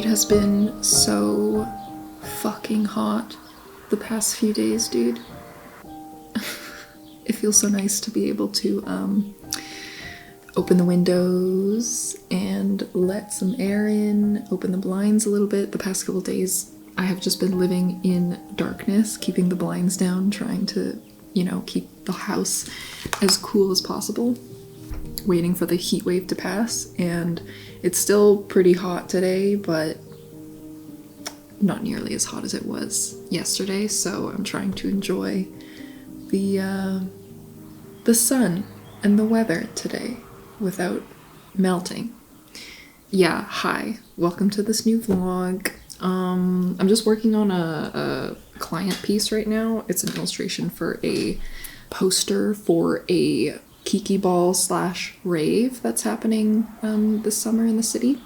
It has been so fucking hot the past few days, dude. It feels so nice to be able to open the windows and let some air in, open the blinds a little bit. The past couple days I have just been living in darkness, keeping the blinds down, trying to, you know, keep the house as cool as possible, waiting for the heat wave to pass. And it's still pretty hot today, but not nearly as hot as it was yesterday, so I'm trying to enjoy the sun and the weather today without melting. Yeah, hi. Welcome to this new vlog. I'm just working on a client piece right now. It's an illustration for a poster for a Kiki Ball / rave that's happening this summer in the city.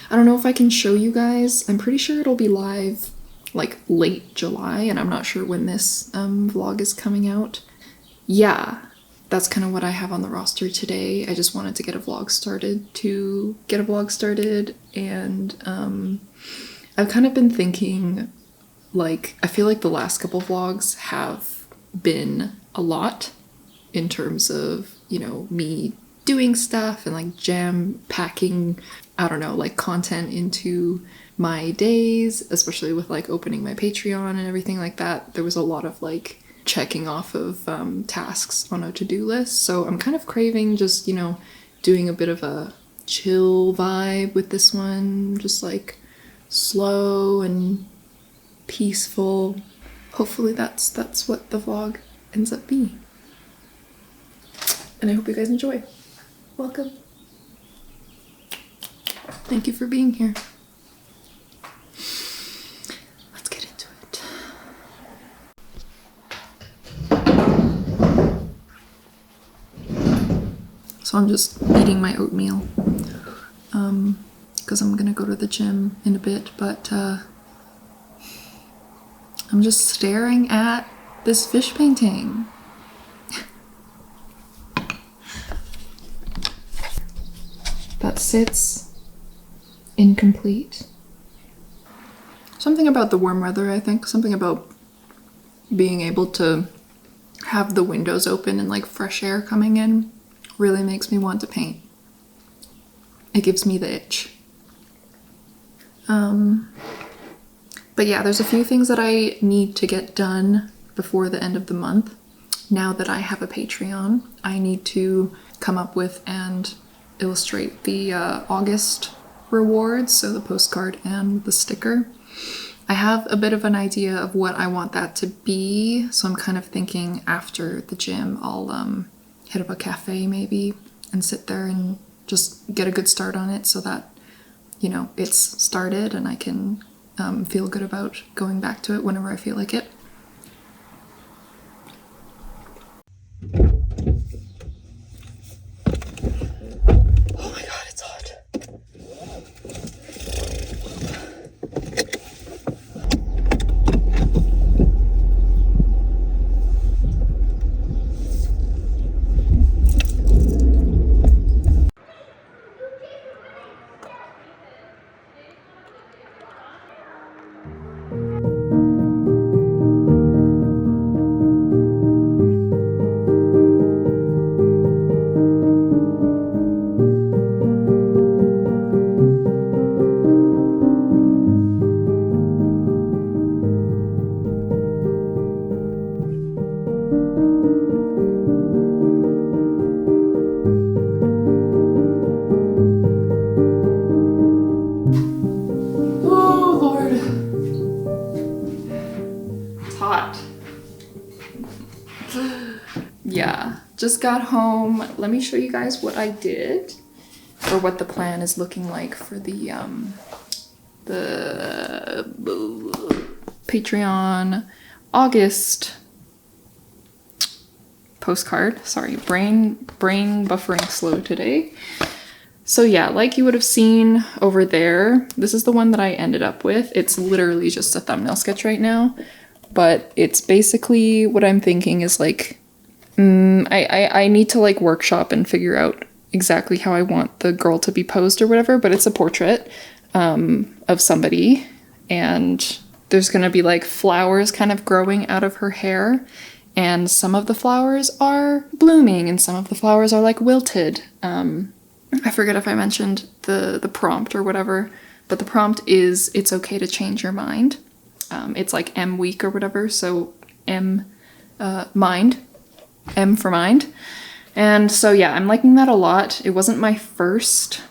I don't know if I can show you guys. I'm pretty sure it'll be live like late July, and I'm not sure when this vlog is coming out. Yeah, that's kind of what I have on the roster today. I just wanted to get a vlog started, and I've kind of been thinking, like, I feel like the last couple vlogs have been a lot in terms of, you know, me doing stuff and like jam packing, I don't know, like content into my days, especially with like opening my Patreon and everything like that. There was a lot of like checking off of tasks on a to-do list. So I'm kind of craving just, you know, doing a bit of a chill vibe with this one, just like slow and peaceful. Hopefully that's what the vlog ends up being. And I hope you guys enjoy. Welcome. Thank you for being here. Let's get into it. So I'm just eating my oatmeal because I'm gonna go to the gym in a bit, but I'm just staring at this fish painting. That sits incomplete. Something about the warm weather, I think. Something about being able to have the windows open and like fresh air coming in really makes me want to paint. It gives me the itch. But yeah, there's a few things that I need to get done before the end of the month. Now that I have a Patreon, I need to come up with and illustrate the August rewards, so the postcard and the sticker. I have a bit of an idea of what I want that to be, so I'm kind of thinking after the gym I'll hit up a cafe maybe and sit there and just get a good start on it so that, you know, it's started and I can feel good about going back to it whenever I feel like it. Yeah, just got home. Let me show you guys what I did, or what the plan is looking like for the Patreon August postcard. Sorry, brain buffering slow today. So yeah, like you would have seen over there, this is the one that I ended up with. It's literally just a thumbnail sketch right now, but it's basically what I'm thinking is like, I need to like workshop and figure out exactly how I want the girl to be posed or whatever, but it's a portrait of somebody, and there's gonna be like flowers kind of growing out of her hair, and some of the flowers are blooming and some of the flowers are like wilted. I forget if I mentioned the prompt or whatever, but the prompt is it's okay to change your mind. It's like M week or whatever, so M mind, M for mind. And so yeah, I'm liking that a lot. It wasn't my first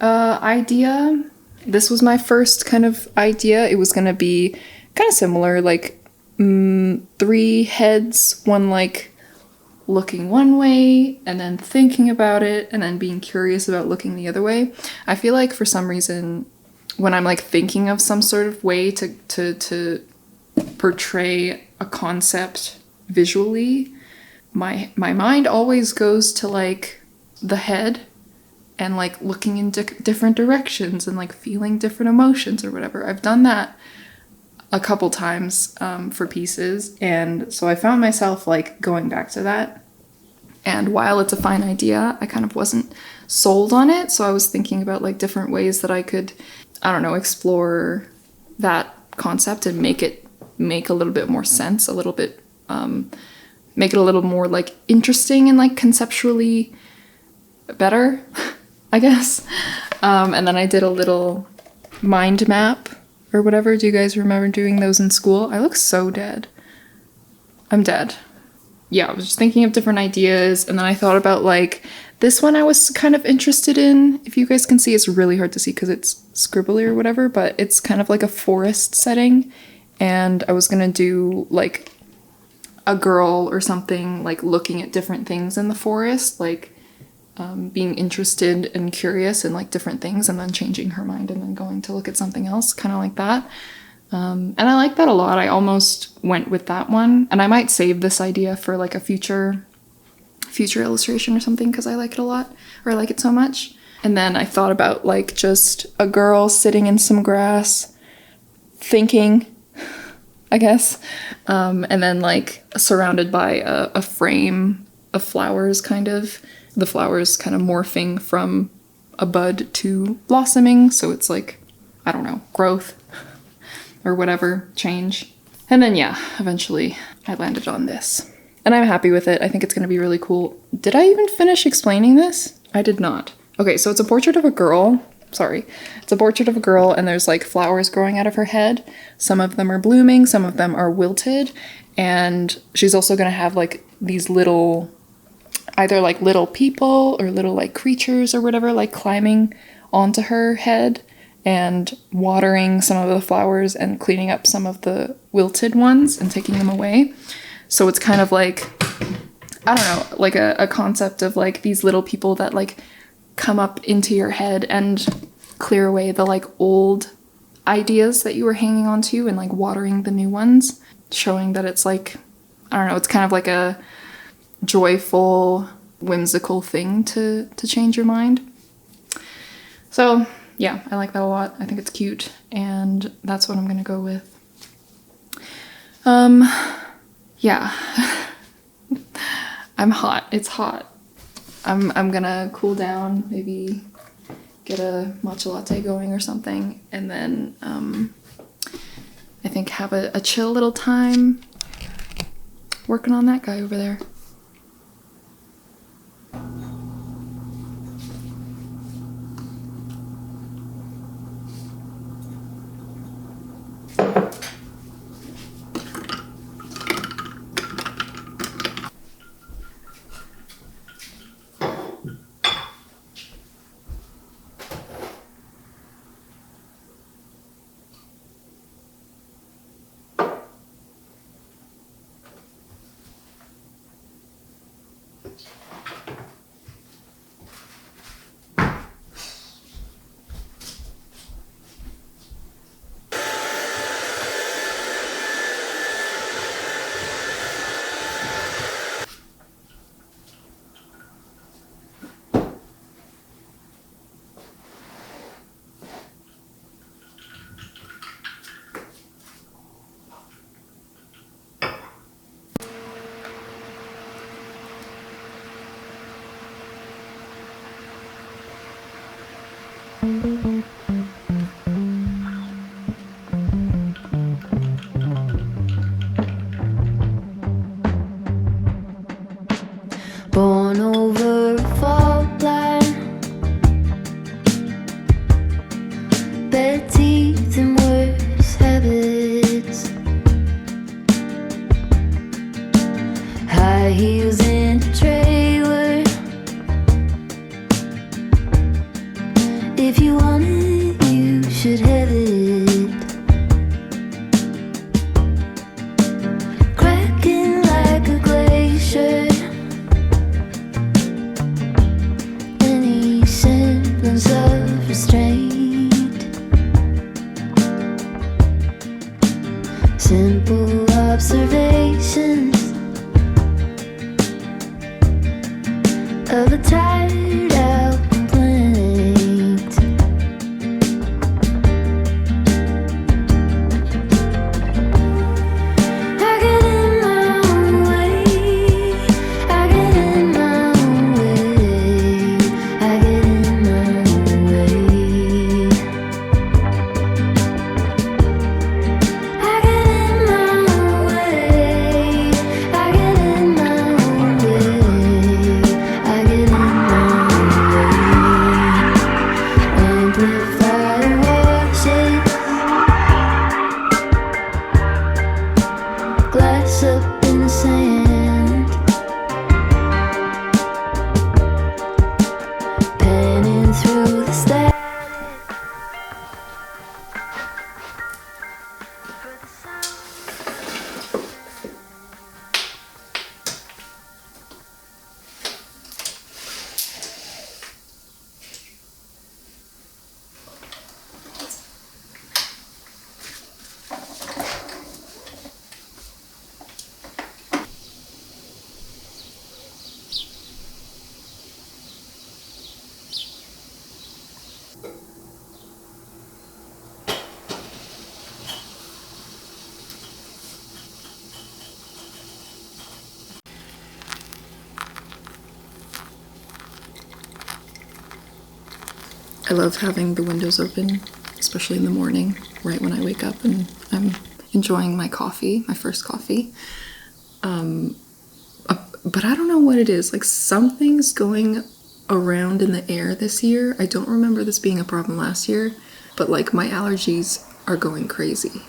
idea. This was my first kind of idea. It was gonna be kind of similar, like 3 heads, one like looking one way and then thinking about it and then being curious about looking the other way. I feel like for some reason when I'm like thinking of some sort of way to portray a concept visually, my mind always goes to like the head and like looking in different directions and like feeling different emotions or whatever. I've done that a couple times for pieces, and so I found myself like going back to that. And while it's a fine idea, I kind of wasn't sold on it, so I was thinking about like different ways that I could, I don't know, explore that concept and make a little bit more sense, a little bit make it a little more like interesting and like conceptually better, I guess. And then I did a little mind map or whatever. Do you guys remember doing those in school? I look so dead. I'm dead. Yeah, I was just thinking of different ideas, and then I thought about like this one I was kind of interested in. If you guys can see, it's really hard to see because it's scribbly or whatever, but it's kind of like a forest setting, and I was gonna do like a girl or something like looking at different things in the forest, like being interested and curious in like different things and then changing her mind and then going to look at something else, kind of like that. And I like that a lot. I almost went with that one, and I might save this idea for like a future illustration or something because I like it a lot, or I like it so much. And then I thought about like just a girl sitting in some grass thinking, I guess, and then like surrounded by a frame of flowers, kind of. The flowers kind of morphing from a bud to blossoming, so it's like, I don't know, growth or whatever, change. And then yeah, eventually I landed on this. And I'm happy with it. I think it's gonna be really cool. Did I even finish explaining this? I did not. Okay, so it's a portrait of a girl. Sorry. It's a portrait of a girl, and there's like flowers growing out of her head. Some of them are blooming, some of them are wilted, and she's also gonna have like these little, either like little people or little like creatures or whatever, like climbing onto her head and watering some of the flowers and cleaning up some of the wilted ones and taking them away. So it's kind of like, I don't know, like a concept of like these little people that like come up into your head and clear away the like old ideas that you were hanging on to and like watering the new ones, showing that it's like, I don't know, it's kind of like a joyful, whimsical thing to change your mind. So yeah, I like that a lot. I think it's cute, and that's what I'm gonna go with. Yeah. I'm hot. It's hot. I'm gonna cool down, maybe get a matcha latte going or something, and then I think have a chill little time working on that guy over there. Born over a fault line, bad teeth and worse habits, high heels in a trailer. If you want it, you should have it. Cracking like a glacier. Any semblance of restraint. Simple observations of a tired out complaint. I get in my own way. I get in my own way. I get in my own way. I get in my own way. I get in my own way. I get in my own way. Amplifier washes glass up in the sand, panning through the static. I love having the windows open, especially in the morning, right when I wake up and I'm enjoying my coffee, my first coffee. But I don't know what it is, like something's going around in the air this year. I don't remember this being a problem last year, but like my allergies are going crazy.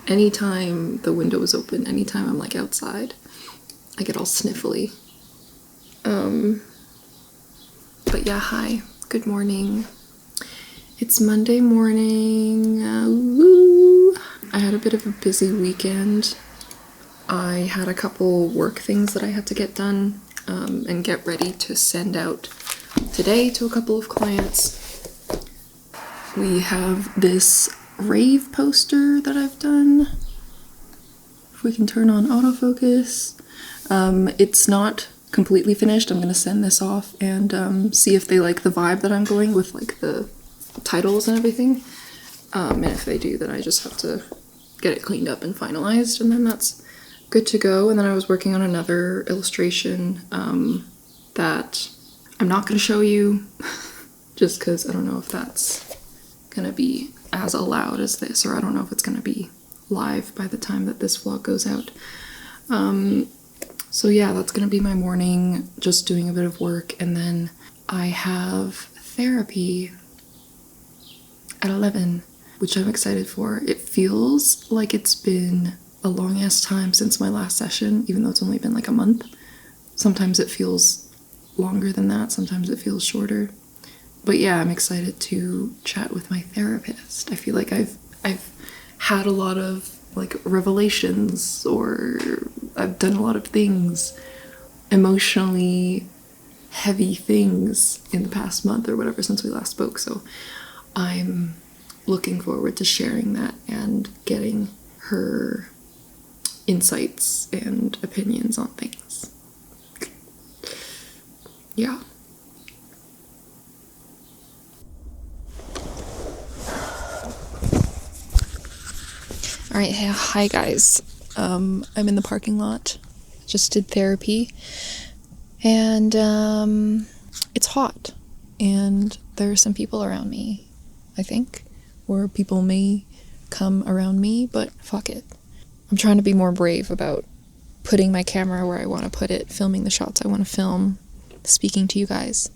Anytime the window is open, anytime I'm like outside, I get all sniffly. But yeah, hi, good morning. It's Monday morning. Woo! I had a bit of a busy weekend. I had a couple work things that I had to get done and get ready to send out today to a couple of clients. We have this rave poster that I've done. If we can turn on autofocus. It's not completely finished. I'm going to send this off and see if they like the vibe that I'm going with, like the titles and everything. And if they do, then I just have to get it cleaned up and finalized, and then that's good to go. And then I was working on another illustration that I'm not going to show you just because I don't know if that's going to be as allowed as this, or I don't know if it's going to be live by the time that this vlog goes out. So yeah, that's going to be my morning, just doing a bit of work, and then I have therapy at 11, which I'm excited for. It feels like it's been a long ass time since my last session, even though it's only been like a month. Sometimes it feels longer than that, sometimes it feels shorter. But yeah, I'm excited to chat with my therapist. I feel like I've had a lot of like revelations, or I've done a lot of things, emotionally heavy things in the past month or whatever since we last spoke. So I'm looking forward to sharing that and getting her insights and opinions on things. Yeah. All right, hi guys. I'm in the parking lot. Just did therapy, and it's hot, and there are some people around me, I think, or people may come around me, but fuck it. I'm trying to be more brave about putting my camera where I want to put it, filming the shots I want to film, speaking to you guys.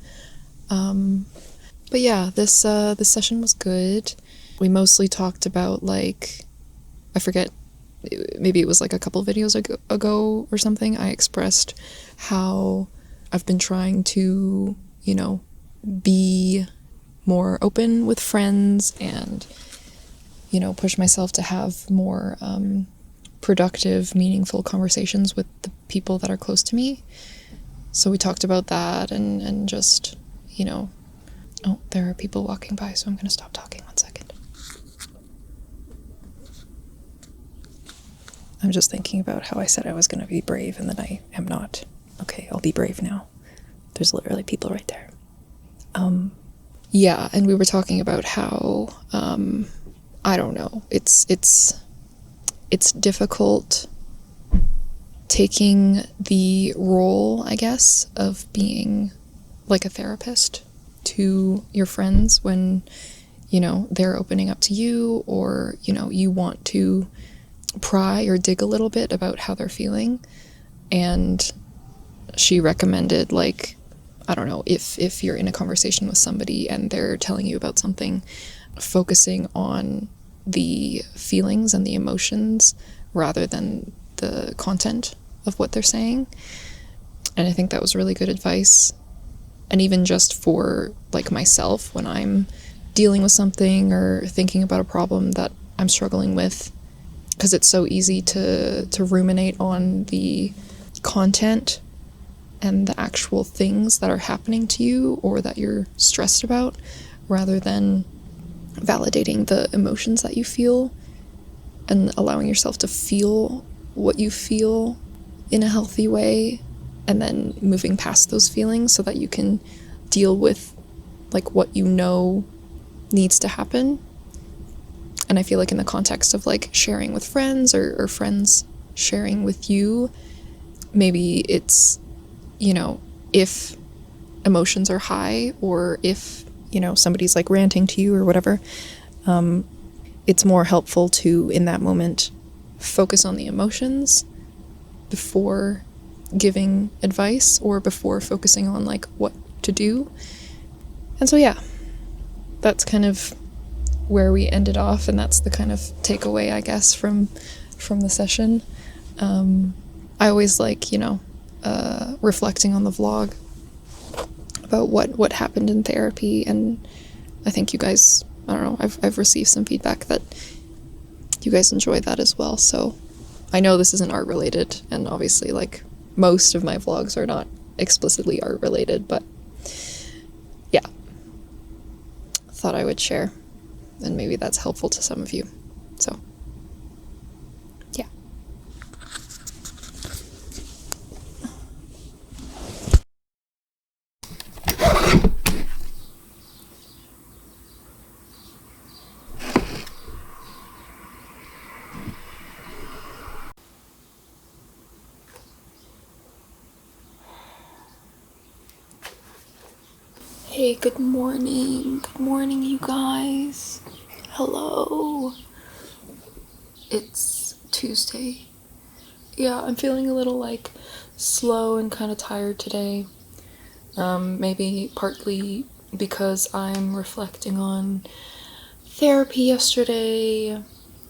But yeah, this session was good. We mostly talked about, like, I forget, maybe it was like a couple videos ago or something, I expressed how I've been trying to, you know, be more open with friends and, you know, push myself to have more productive, meaningful conversations with the people that are close to me. So we talked about that and just, you know, oh, there are people walking by, so I'm going to stop talking 1 second. I'm just thinking about how I said I was going to be brave and then I am not. Okay, I'll be brave now. There's literally people right there. Yeah, and we were talking about how, I don't know, it's difficult taking the role, I guess, of being like a therapist to your friends when, you know, they're opening up to you, or, you know, you want to pry or dig a little bit about how they're feeling. And she recommended, like, I don't know, if you're in a conversation with somebody and they're telling you about something, focusing on the feelings and the emotions rather than the content of what they're saying. And I think that was really good advice. And even just for, like, myself, when I'm dealing with something or thinking about a problem that I'm struggling with, because it's so easy to ruminate on the content and the actual things that are happening to you or that you're stressed about, rather than validating the emotions that you feel and allowing yourself to feel what you feel in a healthy way, and then moving past those feelings so that you can deal with, like, what you know needs to happen. And I feel like in the context of, like, sharing with friends or friends sharing with you, maybe it's, you know, if emotions are high or if, you know, somebody's, like, ranting to you or whatever, it's more helpful to, in that moment, focus on the emotions before giving advice or before focusing on, like, what to do. And so, yeah, that's kind of where we ended off, and that's the kind of takeaway, I guess, from the session. I always like, you know, reflecting on the vlog about what happened in therapy, and I think you guys, I don't know, I've received some feedback that you guys enjoy that as well. So I know this isn't art related, and obviously, like, most of my vlogs are not explicitly art related, but yeah, thought I would share, and maybe that's helpful to some of you. So yeah. Hey, good morning. Good morning, you guys. Hello. It's Tuesday. Yeah, I'm feeling a little, like, slow and kind of tired today. Maybe partly because I'm reflecting on therapy yesterday.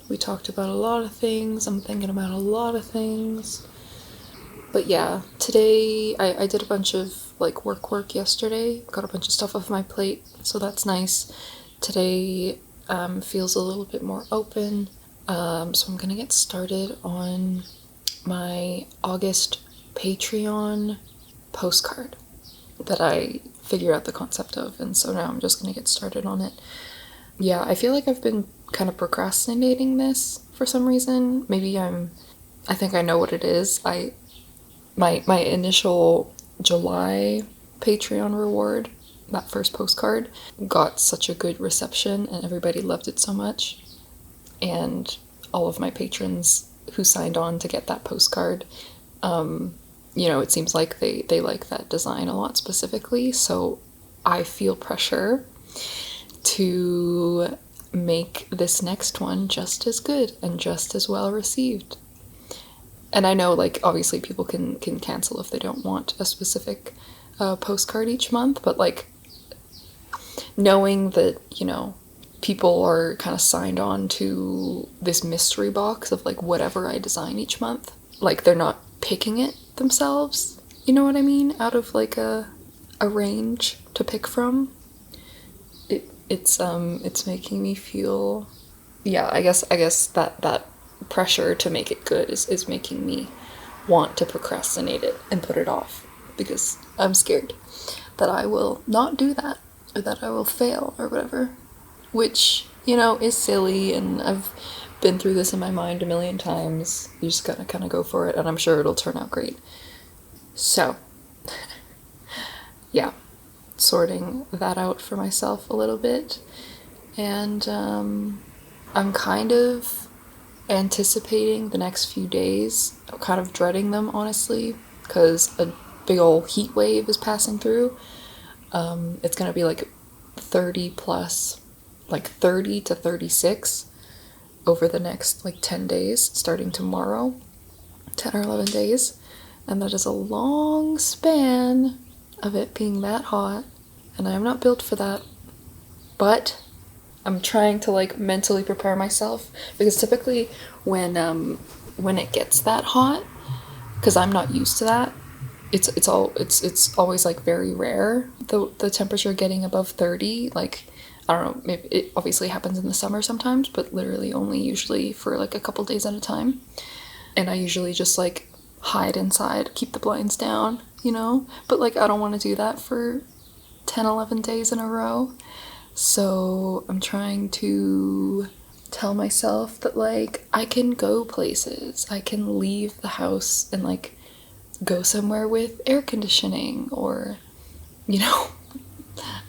We talked about a lot of things. I'm thinking about a lot of things. But yeah, today I did a bunch of, like, work yesterday. Got a bunch of stuff off my plate, so that's nice. Today feels a little bit more open. So I'm gonna get started on my August Patreon postcard that I figured out the concept of, and so now I'm just gonna get started on it. Yeah, I feel like I've been kind of procrastinating this for some reason. Maybe I think I know what it is. My initial July Patreon reward, that first postcard, got such a good reception and everybody loved it so much. And all of my patrons who signed on to get that postcard, you know, it seems like they like that design a lot specifically. So I feel pressure to make this next one just as good and just as well received. And I know, like, obviously people can cancel if they don't want a specific postcard each month, but, like, knowing that, you know, people are kind of signed on to this mystery box of, like, whatever I design each month, like, they're not picking it themselves, you know what I mean? Out of, like, a range to pick from. It's making me feel, yeah, I guess that pressure to make it good is making me want to procrastinate it and put it off, because I'm scared that I will not do that, or that I will fail, or whatever, which, you know, is silly, and I've been through this in my mind a million times. You just gotta kind of go for it, and I'm sure it'll turn out great. So, yeah, sorting that out for myself a little bit, and I'm kind of anticipating the next few days. I'm kind of dreading them, honestly, because a big old heat wave is passing through. It's gonna be like 30 plus, like 30 to 36 over the next like 10 days, starting tomorrow, 10 or 11 days, and that is a long span of it being that hot, and I am not built for that, but I'm trying to, like, mentally prepare myself, because typically when it gets that hot, because I'm not used to that, it's always, like, very rare, the temperature getting above 30. Like, I don't know, maybe it obviously happens in the summer sometimes, but literally only usually for, like, a couple days at a time. And I usually just, like, hide inside, keep the blinds down, you know? But, like, I don't want to do that for 10, 11 days in a row. So I'm trying to tell myself that, like, I can go places. I can leave the house and, like, go somewhere with air conditioning, or, you know,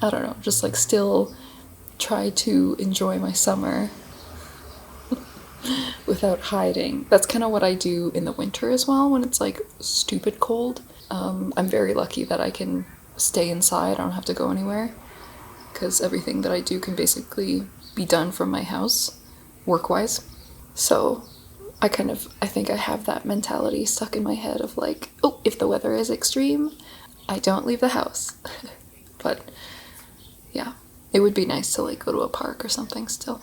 I don't know, just, like, still try to enjoy my summer without hiding. That's kind of what I do in the winter as well, when it's, like, stupid cold. I'm very lucky that I can stay inside. I don't have to go anywhere, because everything that I do can basically be done from my house, work-wise. So I think I have that mentality stuck in my head of, like, oh, if the weather is extreme, I don't leave the house. But yeah, it would be nice to, like, go to a park or something still,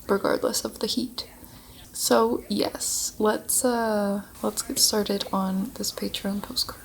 regardless of the heat. So yes, let's get started on this Patreon postcard.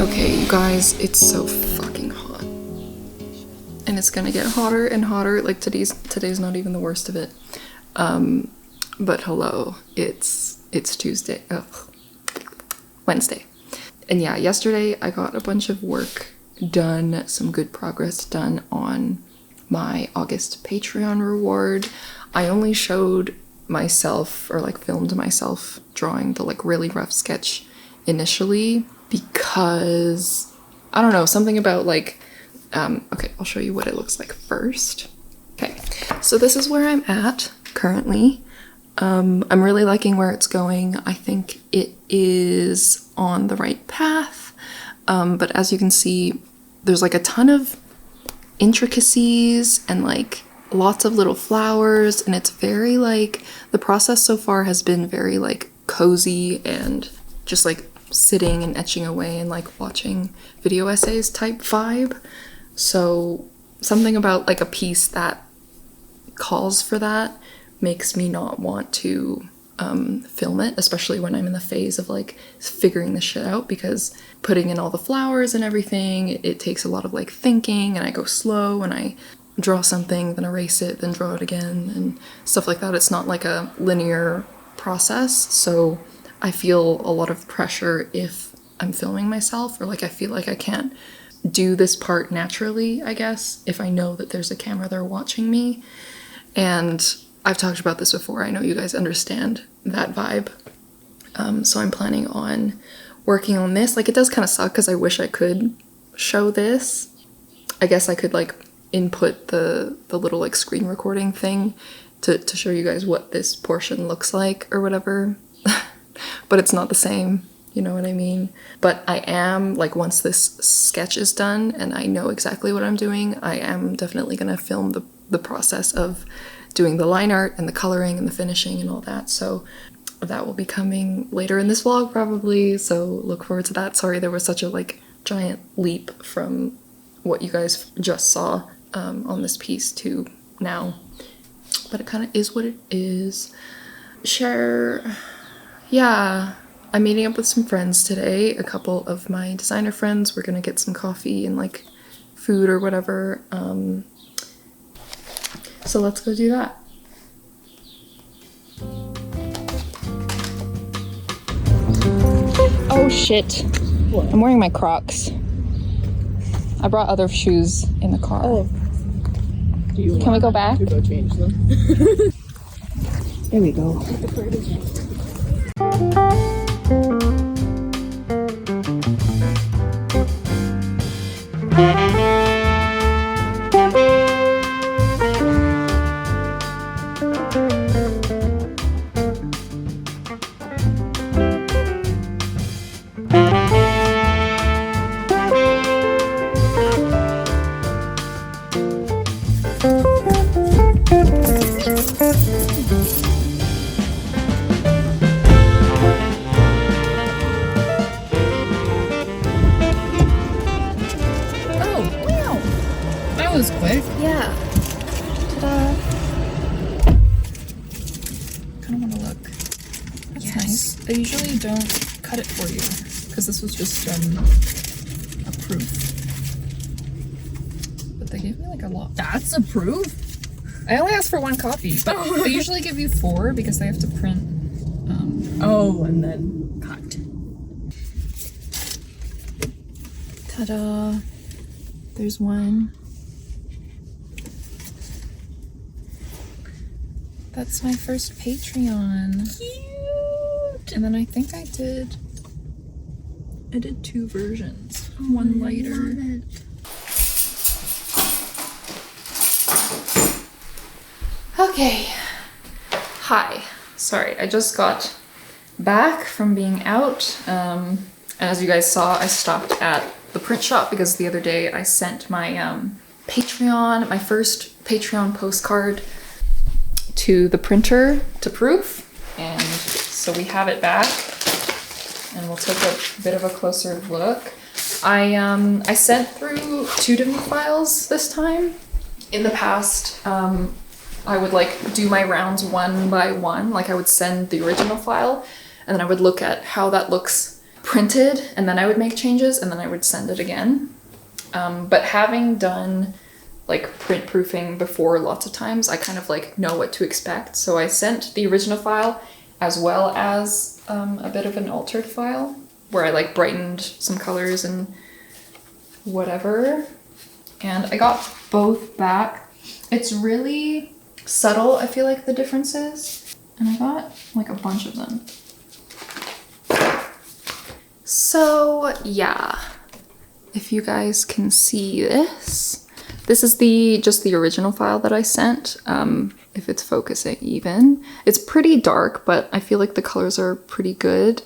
Okay, you guys, it's so fucking hot. And it's gonna get hotter and hotter. Like, today's not even the worst of it. But hello, it's Tuesday. Ugh. Wednesday. And yeah, yesterday I got a bunch of work done, some good progress done on my August Patreon reward. I only showed myself, or like filmed myself drawing the like really rough sketch initially, because I don't know, something about like okay, I'll show you what it looks like first. Okay, so this is where I'm at currently. I'm really liking where it's going. I think it is on the right path, but as you can see, there's like a ton of intricacies and like lots of little flowers, and it's very like, the process so far has been very like cozy and just like sitting and etching away and like watching video essays type vibe. So something about like a piece that calls for that makes me not want to film it, especially when I'm in the phase of like figuring this shit out, because putting in all the flowers and everything, it takes a lot of like thinking, and I go slow and I draw something, then erase it, then draw it again and stuff like that. It's not like a linear process, so I feel a lot of pressure if I'm filming myself, or like I feel like I can't do this part naturally, I guess, if I know that there's a camera there watching me. And I've talked about this before, I know you guys understand that vibe. So I'm planning on working on this. Like, it does kind of suck because I wish I could show this. I guess I could like input the little like screen recording thing to show you guys what this portion looks like or whatever. But it's not the same, you know what I mean? But I am, like, once this sketch is done and I know exactly what I'm doing, I am definitely gonna film the process of doing the line art and the coloring and the finishing and all that. So that will be coming later in this vlog probably, so look forward to that. Sorry there was such a like giant leap from what you guys just saw on this piece to now, but it kind of is what it is. Yeah, I'm meeting up with some friends today, a couple of my designer friends. We're gonna get some coffee and like food or whatever. So let's go do that. Oh shit. What? I'm wearing my Crocs. I brought other shoes in the car. Oh. Can we go back? To go change them. There we go. Was quick. Yeah. Ta-da. Kind of want to look. That's nice. They usually don't cut it for you because this was just a proof. But they gave me like a lot. That's a proof? I only asked for 1 copy, but they usually give you 4 because they have to print. And then cut. Ta-da. There's one. That's my first Patreon. Cute! And then I think I did 2 versions. One lighter. Okay. Hi. Sorry, I just got back from being out. And as you guys saw, I stopped at the print shop because the other day I sent my Patreon, my first Patreon postcard to the printer to proof, and so we have it back and we'll take a bit of a closer look. I sent through 2 different files this time. In the past, I would like do my rounds one by one, like I would send the original file and then I would look at how that looks printed and then I would make changes and then I would send it again. But having done like print proofing before lots of times, I kind of like know what to expect. So I sent the original file as well as a bit of an altered file where I like brightened some colors and whatever. And I got both back. It's really subtle, I feel like, the differences. And I got like a bunch of them. So yeah, if you guys can see this, this is just the original file that I sent, if it's focusing even. It's pretty dark, but I feel like the colors are pretty good,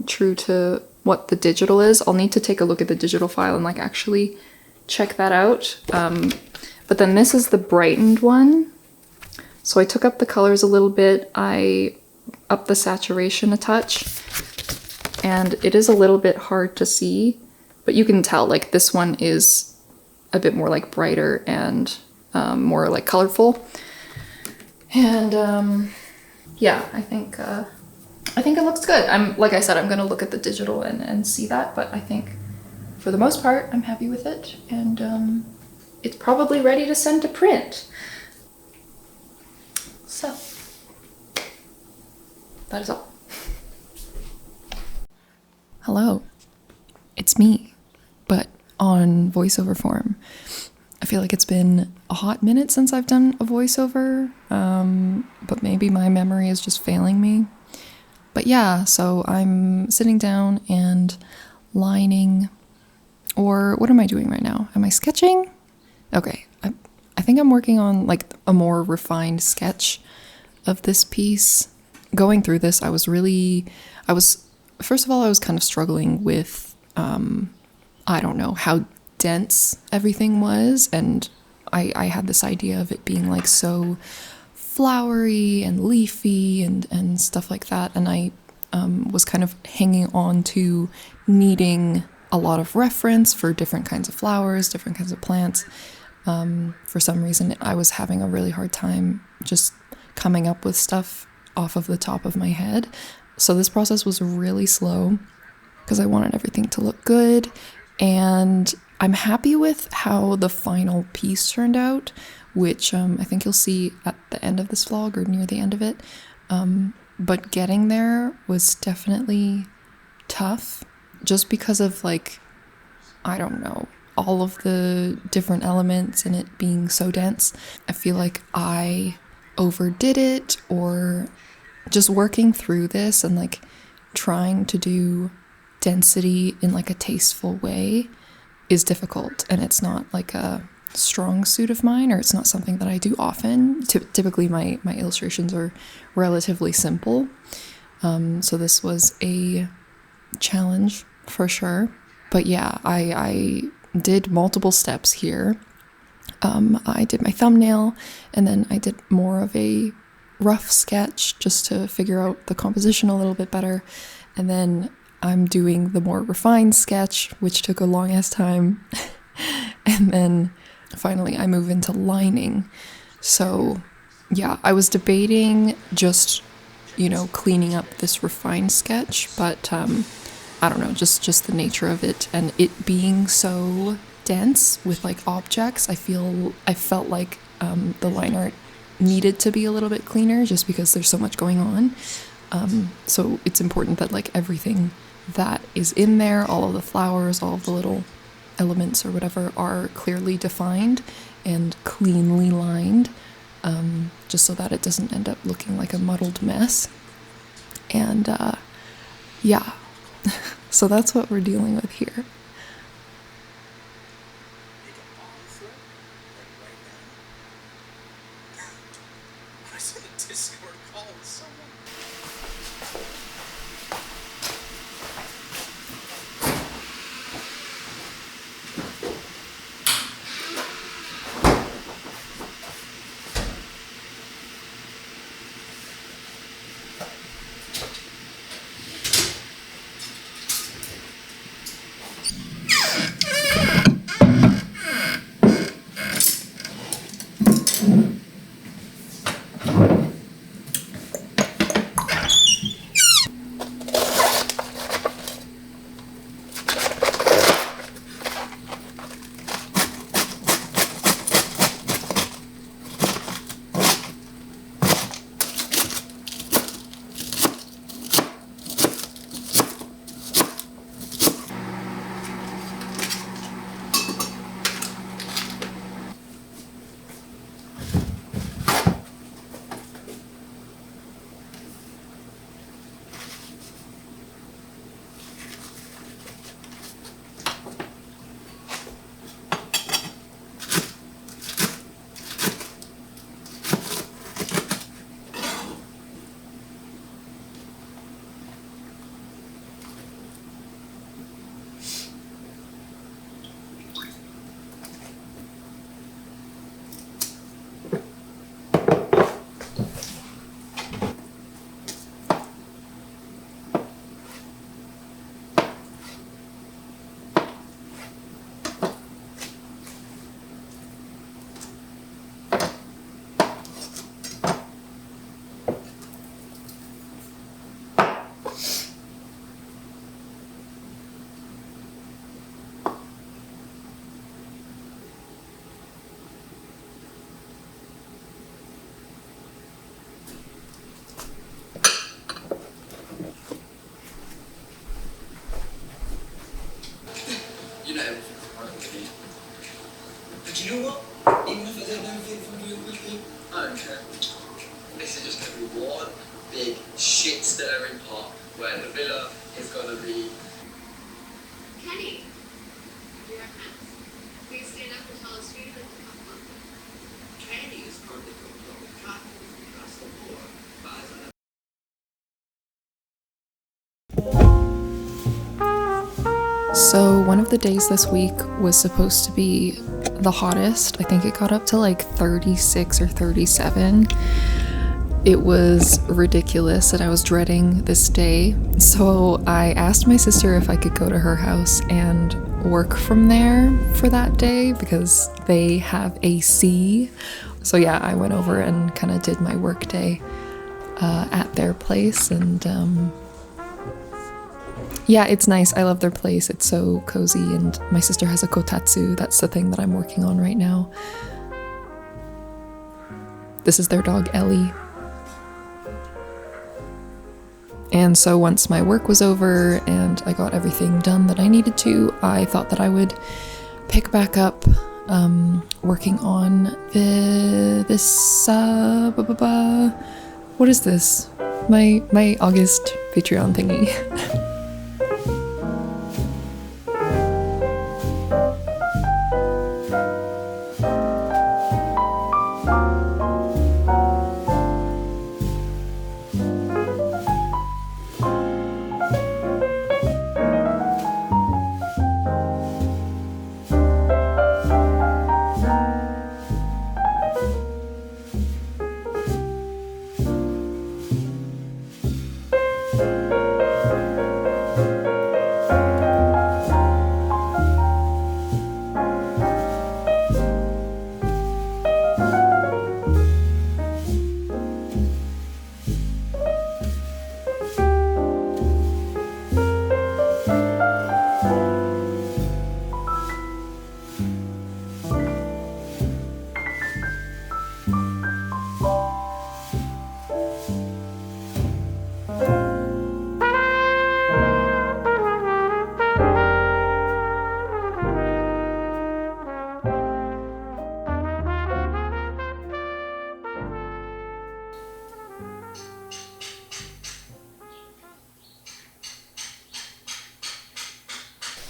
true to what the digital is. I'll need to take a look at the digital file and like actually check that out. But then this is the brightened one. So I took up the colors a little bit, I upped the saturation a touch, and it is a little bit hard to see, but you can tell like this one is a bit more like brighter and more like colorful. And yeah, I think it looks good. Like I said, I'm gonna look at the digital and see that, but I think for the most part I'm happy with it, and it's probably ready to send to print. So that is all. Hello, it's me, but on voiceover form. I feel like it's been a hot minute since I've done a voiceover, but maybe my memory is just failing me. But yeah, so I'm sitting down and lining, or what am I doing right now? Am I sketching? Okay, I think I'm working on like a more refined sketch of this piece. Going through this, first of all, I was kind of struggling with, I don't know, how dense everything was, and I had this idea of it being like so flowery and leafy and stuff like that, and I was kind of hanging on to needing a lot of reference for different kinds of flowers, different kinds of plants. For some reason, I was having a really hard time just coming up with stuff off of the top of my head. So this process was really slow because I wanted everything to look good, and I'm happy with how the final piece turned out, which I think you'll see at the end of this vlog or near the end of it. But getting there was definitely tough just because of like, I don't know, all of the different elements and it being so dense. I feel like I overdid it, or just working through this and like trying to do density in like a tasteful way is difficult, and it's not like a strong suit of mine, or it's not something that I do often. Typically my illustrations are relatively simple, so this was a challenge for sure. But yeah, I did multiple steps here. I did my thumbnail, and then I did more of a rough sketch just to figure out the composition a little bit better, and then I'm doing the more refined sketch, which took a long ass time. And then finally I move into lining. So yeah, I was debating just, cleaning up this refined sketch, but I don't know, just the nature of it and it being so dense with like objects, I felt like the line art needed to be a little bit cleaner just because there's so much going on. So it's important that like everything that is in there, all of the flowers, all of the little elements or whatever are clearly defined and cleanly lined, just so that it doesn't end up looking like a muddled mess. And yeah, so that's what we're dealing with here. So one of the days this week was supposed to be the hottest. I think it got up to like 36 or 37. It was ridiculous and I was dreading this day. So I asked my sister if I could go to her house and work from there for that day because they have AC. So yeah, I went over and kind of did my work day at their place, and yeah, it's nice. I love their place. It's so cozy, and my sister has a kotatsu. That's the thing that I'm working on right now. This is their dog, Ellie. And so once my work was over and I got everything done that I needed to, I thought that I would pick back up working on what is this? My August Patreon thingy.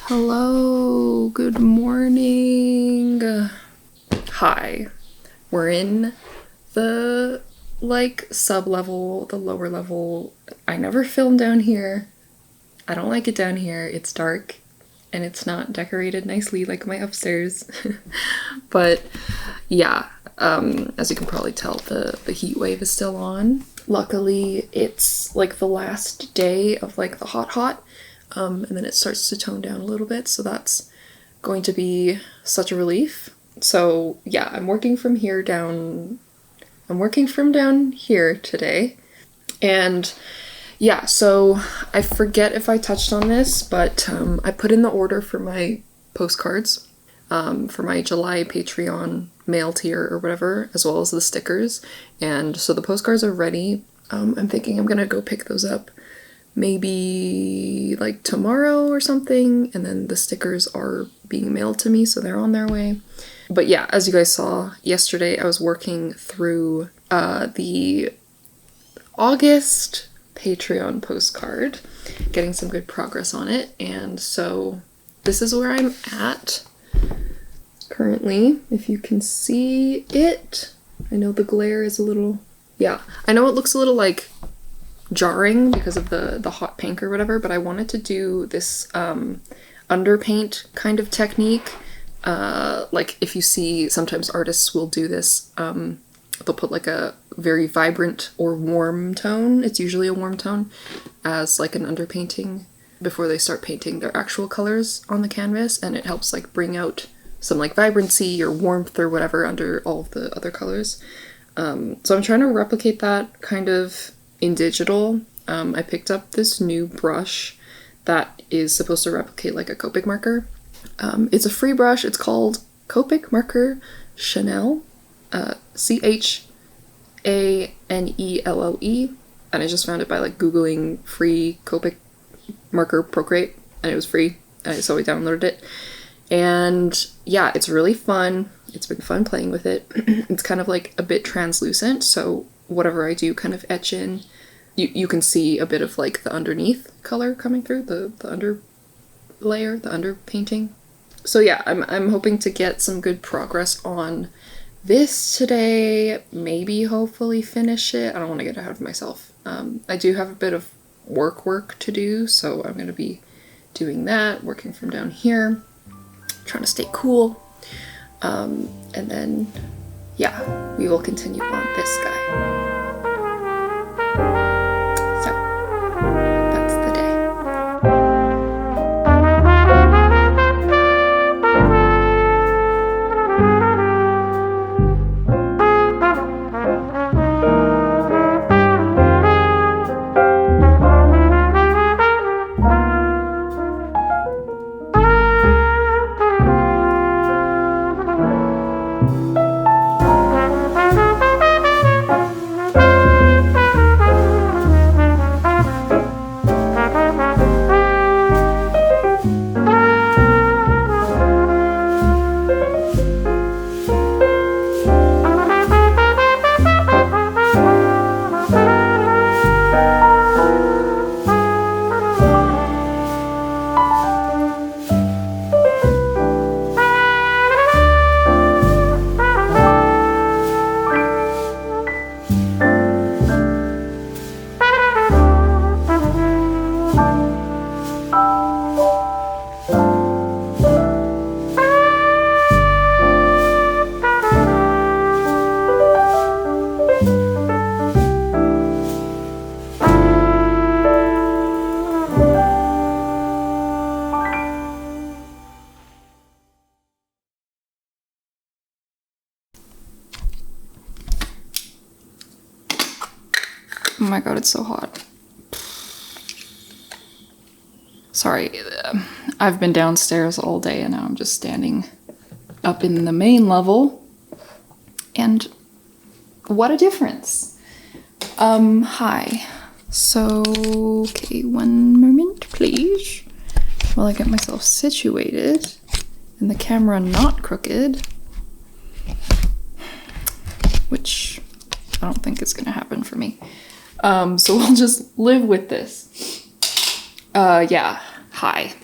Hello, good morning. Hi. We're in the sub-level, the lower level. I never film down here. I don't like it down here. It's dark and it's not decorated nicely like my upstairs. But yeah, as you can probably tell, the heat wave is still on. Luckily, it's like the last day of like the hot. And then it starts to tone down a little bit, so that's going to be such a relief. So yeah, I'm working from down here today. And yeah, so I forget if I touched on this, but I put in the order for my postcards for my July Patreon mail tier or whatever, as well as the stickers. And so the postcards are ready. I'm thinking I'm gonna go pick those up maybe like tomorrow or something, and then the stickers are being mailed to me, so they're on their way. But yeah, as you guys saw yesterday, I was working through the August Patreon postcard, getting some good progress on it, and so this is where I'm at currently, if you can see it. I know the glare is a little, yeah, I know it looks a little like jarring because of the hot pink or whatever, but I wanted to do this underpaint kind of technique. Like if you see, sometimes artists will do this, they'll put like a very vibrant or warm tone, it's usually a warm tone, as like an underpainting before they start painting their actual colors on the canvas, and it helps like bring out some like vibrancy or warmth or whatever under all of the other colors. So I'm trying to replicate that kind of in digital. I picked up this new brush that is supposed to replicate like a Copic marker. It's a free brush. It's called Copic Marker Chanel, Chanelle, and I just found it by like googling free Copic marker Procreate, and it was free, and so I downloaded it. And yeah, it's really fun. It's been fun playing with it. It's kind of like a bit translucent, so whatever I do kind of etch in, you can see a bit of like the underneath color coming through, the under layer, the under painting. So yeah, I'm hoping to get some good progress on this today, maybe hopefully finish it. I don't want to get ahead of myself. I do have a bit of work to do, so I'm going to be doing that, working from down here, trying to stay cool. And then, yeah, we will continue on this guy. So, that's the day. Oh my god, it's so hot. Sorry, I've been downstairs all day and now I'm just standing up in the main level. And what a difference. Hi. So, okay, one moment, please. While I get myself situated and the camera not crooked. Which I don't think is gonna happen for me. So we'll just live with this. Yeah, hi.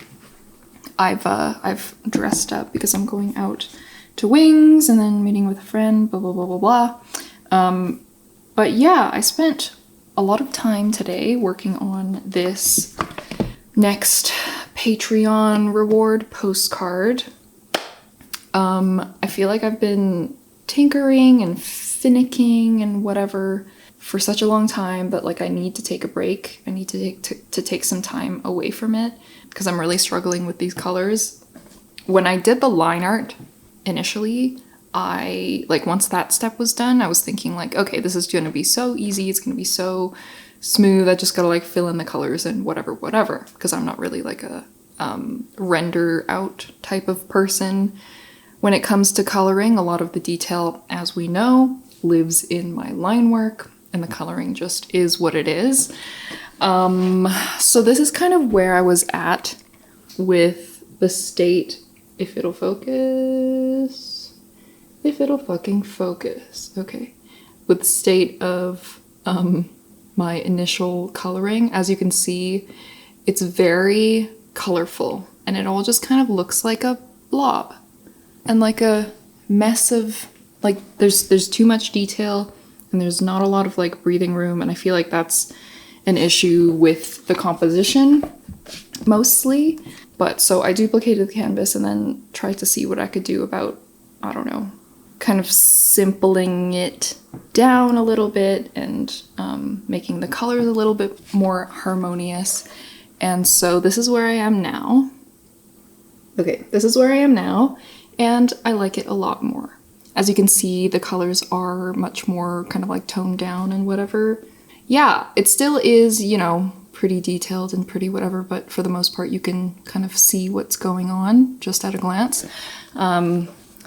I've dressed up because I'm going out to Wings and then meeting with a friend, blah, blah, blah, blah, blah. But yeah, I spent a lot of time today working on this next Patreon reward postcard. I feel like I've been tinkering and finicking and whatever for such a long time, but like I need to take a break. I need to take some time away from it because I'm really struggling with these colors. When I did the line art initially, once that step was done, I was thinking like, okay, this is gonna be so easy, it's gonna be so smooth, I just gotta like fill in the colors and whatever, because I'm not really like a render out type of person. When it comes to coloring, a lot of the detail, as we know, lives in my line work, and the coloring just is what it is. So this is kind of where I was at with the state, if it'll focus, if it'll fucking focus, okay, with the state of my initial coloring. As you can see, it's very colorful, and it all just kind of looks like a blob and like a mess of, like, there's too much detail and there's not a lot of like breathing room, and I feel like that's an issue with the composition mostly. But so I duplicated the canvas and then tried to see what I could do about, I don't know, kind of simpling it down a little bit and making the colors a little bit more harmonious. And so this is where I am now. Okay, this is where I am now, and I like it a lot more. As you can see, the colors are much more kind of like toned down and whatever. Yeah, it still is, you know, pretty detailed and pretty whatever, but for the most part you can kind of see what's going on just at a glance.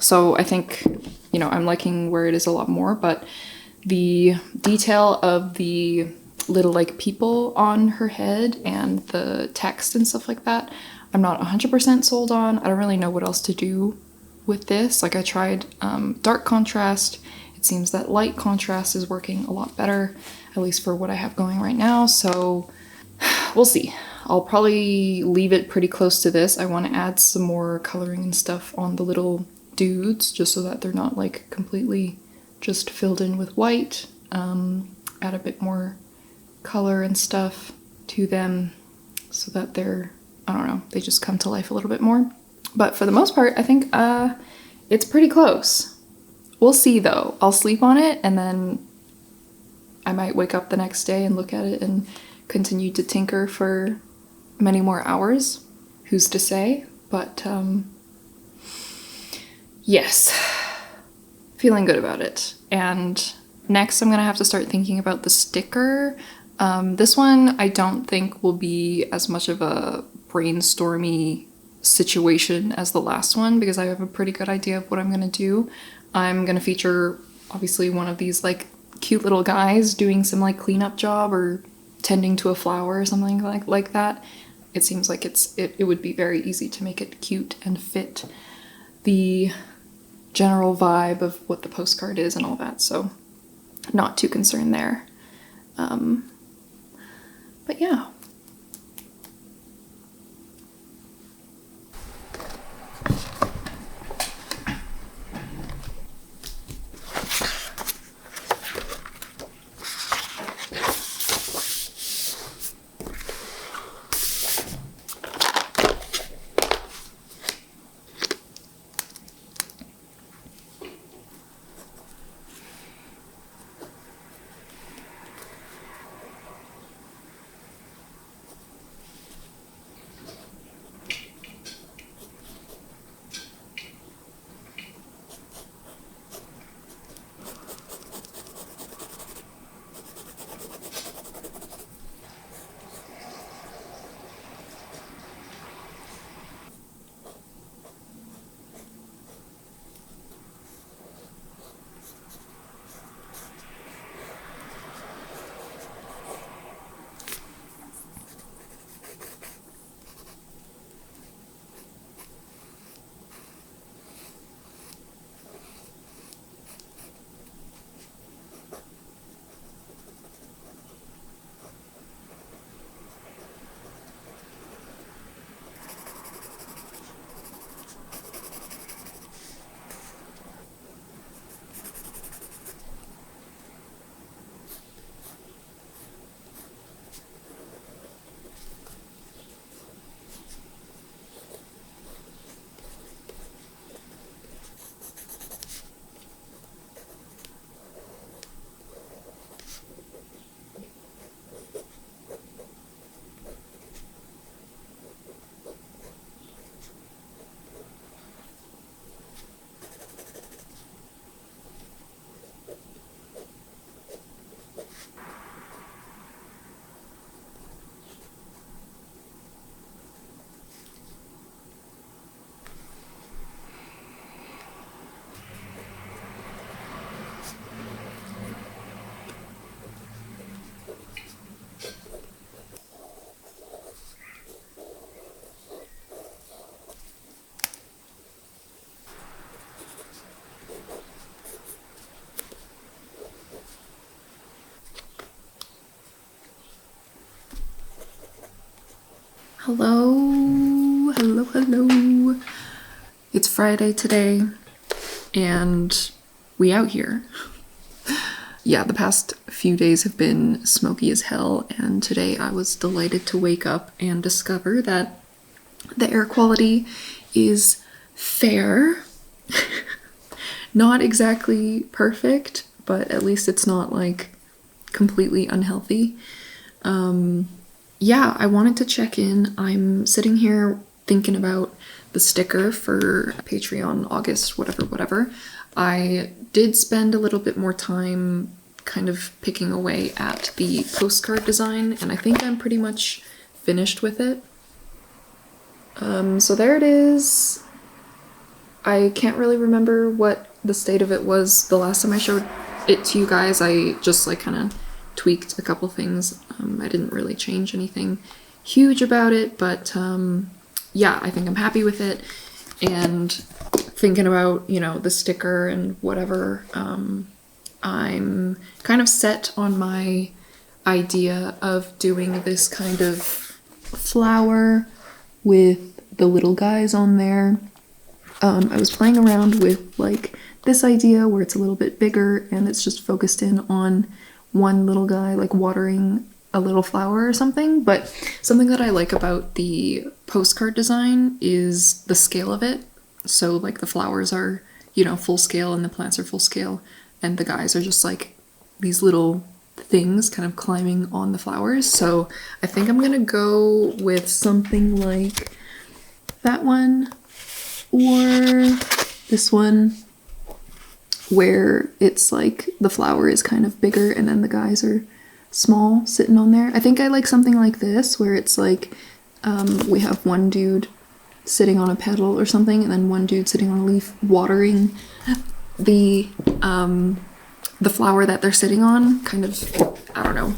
So I think, you know, I'm liking where it is a lot more, but the detail of the little like people on her head and the text and stuff like that, I'm not 100% sold on. I don't really know what else to do with this. Like I tried dark contrast. It seems that light contrast is working a lot better, at least for what I have going right now. So we'll see. I'll probably leave it pretty close to this. I want to add some more coloring and stuff on the little dudes just so that they're not like completely just filled in with white. Add a bit more color and stuff to them so that they're I don't know, they just come to life a little bit more. But for the most part, I think it's pretty close. We'll see though. I'll sleep on it and then I might wake up the next day and look at it and continue to tinker for many more hours. Who's to say? But yes, feeling good about it. And next I'm gonna have to start thinking about the sticker. This one I don't think will be as much of a brainstormy situation as the last one because I have a pretty good idea of what I'm gonna do. I'm gonna feature obviously one of these like cute little guys doing some like cleanup job or tending to a flower or something like that. It seems like it would be very easy to make it cute and fit the general vibe of what the postcard is and all that, so not too concerned there. But yeah. Hello, hello, hello. It's Friday today, and we out here. Yeah, the past few days have been smoky as hell, and today I was delighted to wake up and discover that the air quality is fair. Not exactly perfect, but at least it's not like completely unhealthy. Yeah, I wanted to check in. I'm sitting here thinking about the sticker for Patreon August, whatever. I did spend a little bit more time kind of picking away at the postcard design, and I think I'm pretty much finished with it. So there it is. I can't really remember what the state of it was the last time I showed it to you guys. I just like kind of tweaked a couple things. I didn't really change anything huge about it, but yeah, I think I'm happy with it. And thinking about, you know, the sticker and whatever, I'm kind of set on my idea of doing this kind of flower with the little guys on there. I was playing around with like this idea where it's a little bit bigger and it's just focused in on one little guy, like watering a little flower or something. But something that I like about the postcard design is the scale of it. So like the flowers are, you know, full scale and the plants are full scale, and the guys are just like these little things kind of climbing on the flowers. So I think I'm gonna go with something like that one or this one, where it's like the flower is kind of bigger and then the guys are small sitting on there. I think I like something like this, where it's like we have one dude sitting on a petal or something, and then one dude sitting on a leaf watering the flower that they're sitting on, kind of, I don't know,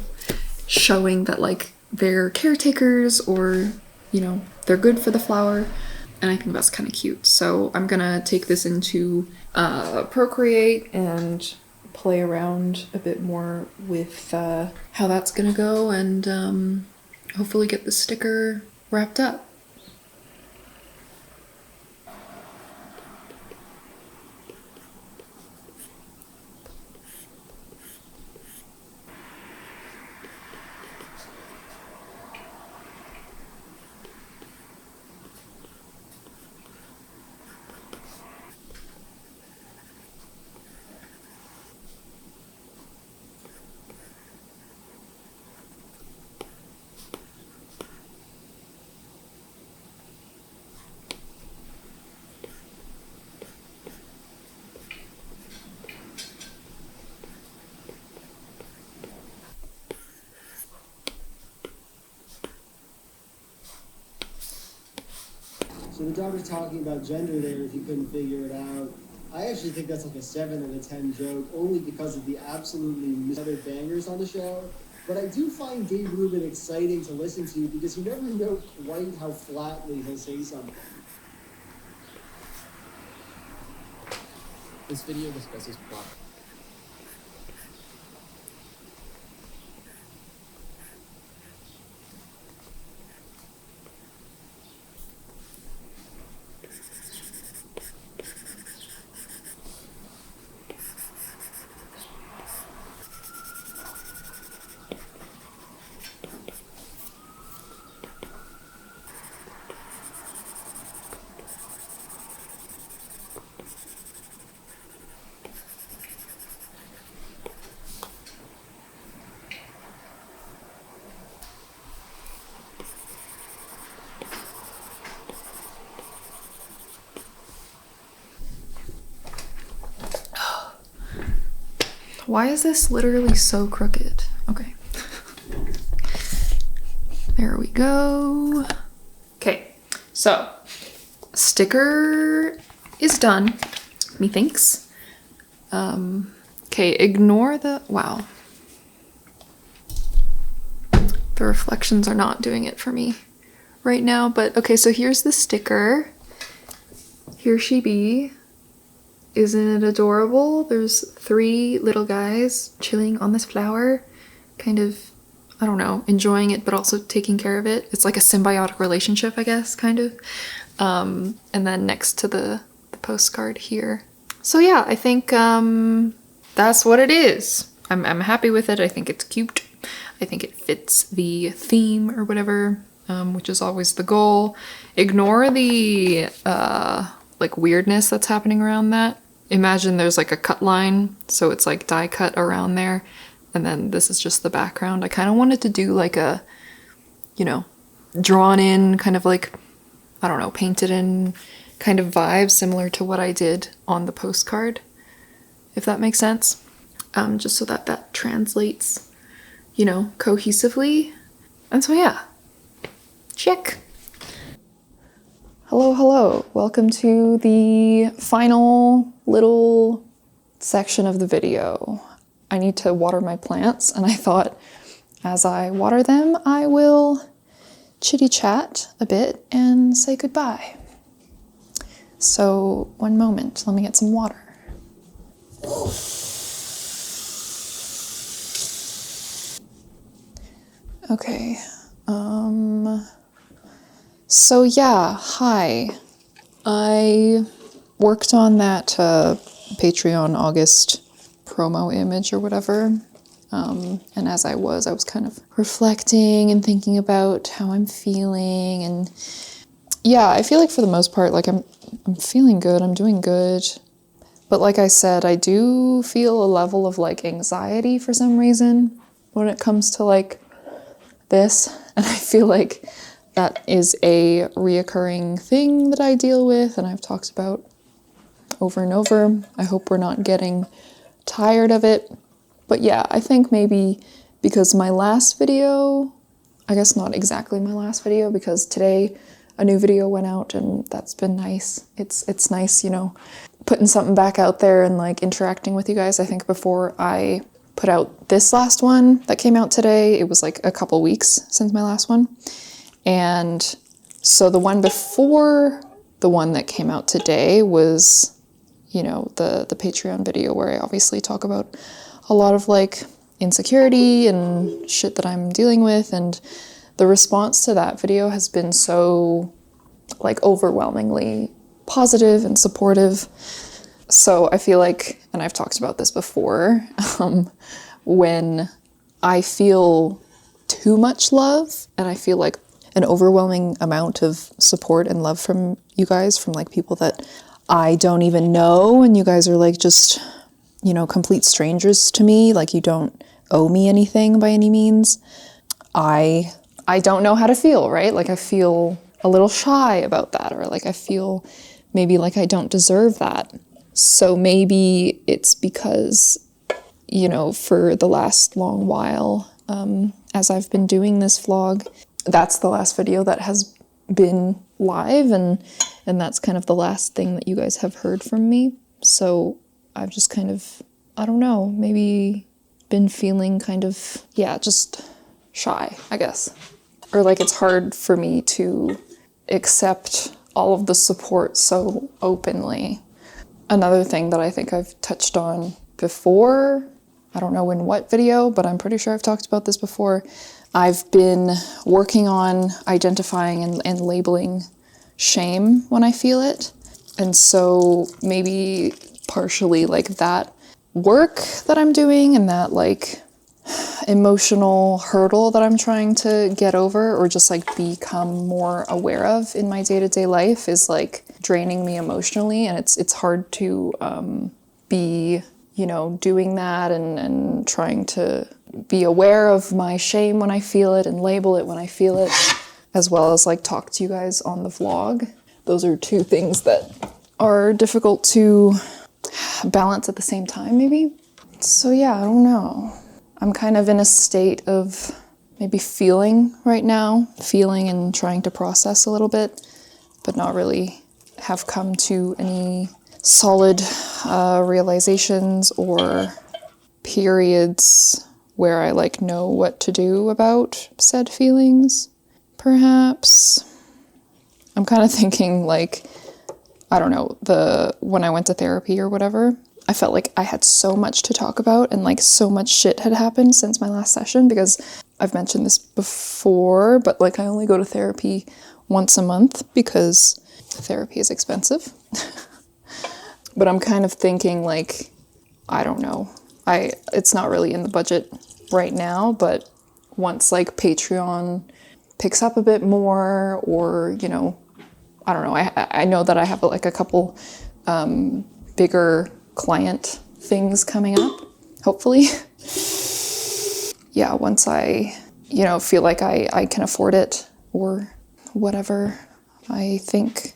showing that like they're caretakers, or, you know, they're good for the flower. And I think that's kind of cute. So I'm gonna take this into Procreate and play around a bit more with how that's gonna go, and hopefully get the sticker wrapped up. So the doctor's talking about gender there if you couldn't figure it out. I actually think that's like a 7 out of 10 joke, only because of the absolutely other bangers on the show. But I do find Dave Rubin exciting to listen to because you never know quite how flatly he'll say something. This video discusses plot. Why is this literally so crooked? Okay. There we go. Okay, so sticker is done, methinks. Okay, ignore the, wow. The reflections are not doing it for me right now, but okay, so here's the sticker. Here she be. Isn't it adorable? There's 3 little guys chilling on this flower, kind of, I don't know, enjoying it, but also taking care of it. It's like a symbiotic relationship, I guess, kind of. And then next to the postcard here. So yeah, I think that's what it is. I'm happy with it. I think it's cute. I think it fits the theme or whatever, which is always the goal. Ignore the like weirdness that's happening around that. Imagine there's like a cut line, so it's like die cut around there, and then this is just the background. I kind of wanted to do like a, you know, drawn in kind of like, I don't know, painted in kind of vibe similar to what I did on the postcard, if that makes sense. Just so that that translates, you know, cohesively. And so yeah, check. Hello, hello. Welcome to the final little section of the video. I need to water my plants, and I thought as I water them, I will chitty chat a bit and say goodbye. So, one moment, let me get some water. Okay, so yeah, hi. I worked on that Patreon August promo image or whatever, And as I was kind of reflecting and thinking about how I'm feeling. And yeah, I feel like for the most part, like I'm feeling good. I'm doing good. But like I said, I do feel a level of like anxiety for some reason when it comes to like this. And I feel like that is a reoccurring thing that I deal with and I've talked about over and over. I hope we're not getting tired of it. But yeah, I think maybe because my last video, I guess not exactly my last video, because today a new video went out and that's been nice. It's nice, you know, putting something back out there and like interacting with you guys. I think before I put out this last one that came out today, it was like a couple weeks since my last one. And so the one before the one that came out today was, you know, the Patreon video where I obviously talk about a lot of like insecurity and shit that I'm dealing with. And the response to that video has been so like overwhelmingly positive and supportive. So I feel like, and I've talked about this before, when I feel too much love and I feel like an overwhelming amount of support and love from you guys, from like people that I don't even know, and you guys are like just, you know, complete strangers to me, like you don't owe me anything by any means, I don't know how to feel, right? Like I feel a little shy about that, or like I feel maybe like I don't deserve that. So maybe it's because, you know, for the last long while, as I've been doing this vlog, that's the last video that has been live, and that's kind of the last thing that you guys have heard from me. So I've just kind of, I don't know, maybe been feeling kind of, yeah, just shy, I guess. Or like it's hard for me to accept all of the support so openly. Another thing that I think I've touched on before, I don't know in what video, but I'm pretty sure I've talked about this before. I've been working on identifying and labeling shame when I feel it. And so maybe partially like that work that I'm doing and that like emotional hurdle that I'm trying to get over or just like become more aware of in my day-to-day life is like draining me emotionally. And it's hard to be, you know, doing that and trying to be aware of my shame when I feel it and label it when I feel it, as well as like talk to you guys on the vlog. Those are two things that are difficult to balance at the same time, maybe. So yeah, I don't know. I'm kind of in a state of maybe feeling right now, feeling and trying to process a little bit, but not really have come to any solid realizations or periods where I like know what to do about said feelings, perhaps. I'm kind of thinking like, I don't know, when I went to therapy or whatever, I felt like I had so much to talk about and like so much shit had happened since my last session, because I've mentioned this before, but like I only go to therapy once a month because therapy is expensive. But I'm kind of thinking like, I don't know, it's not really in the budget right now, but once like Patreon picks up a bit more, or, you know, I don't know, I know that I have like a couple bigger client things coming up, hopefully. Yeah, once I, you know, feel like I can afford it or whatever, I think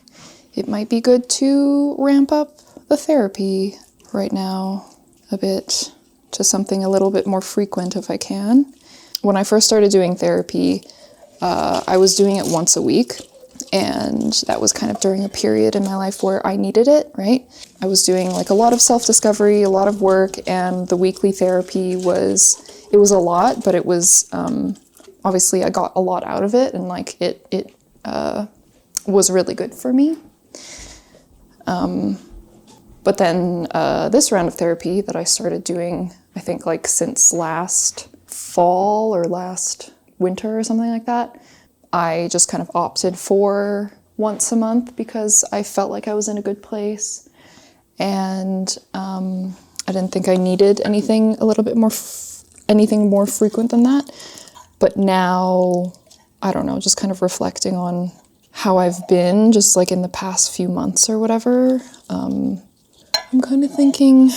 it might be good to ramp up the therapy right now a bit to something a little bit more frequent if I can. When I first started doing therapy, I was doing it once a week, and that was kind of during a period in my life where I needed it, right? I was doing like a lot of self-discovery, a lot of work, and the weekly therapy was a lot, but it was, obviously I got a lot out of it, and like it was really good for me. But then this round of therapy that I started doing, I think like since last fall or last winter or something like that, I just kind of opted for once a month because I felt like I was in a good place, and I didn't think I needed anything a little bit more anything more frequent than that. But now, I don't know, just kind of reflecting on how I've been just like in the past few months or whatever, I'm kind of thinking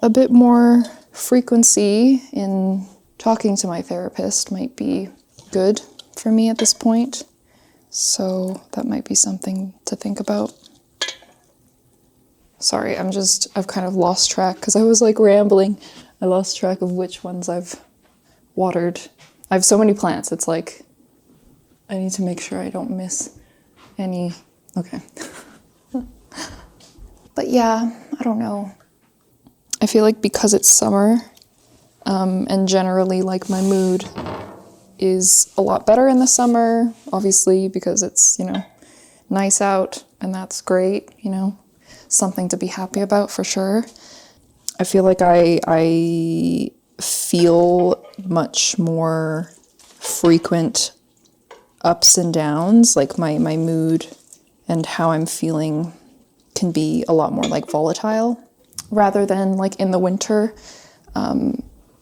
a bit more frequency in talking to my therapist might be good for me at this point. So that might be something to think about. Sorry, I've kind of lost track because I was like rambling. I lost track of which ones I've watered. I have so many plants, it's like, I need to make sure I don't miss any. Okay. But yeah, I don't know. I feel like because it's summer, and generally like my mood is a lot better in the summer, obviously because it's, nice out and that's great, something to be happy about for sure. I feel like I feel much more frequent ups and downs, like my mood and how I'm feeling can be a lot more like volatile rather than like in the winter,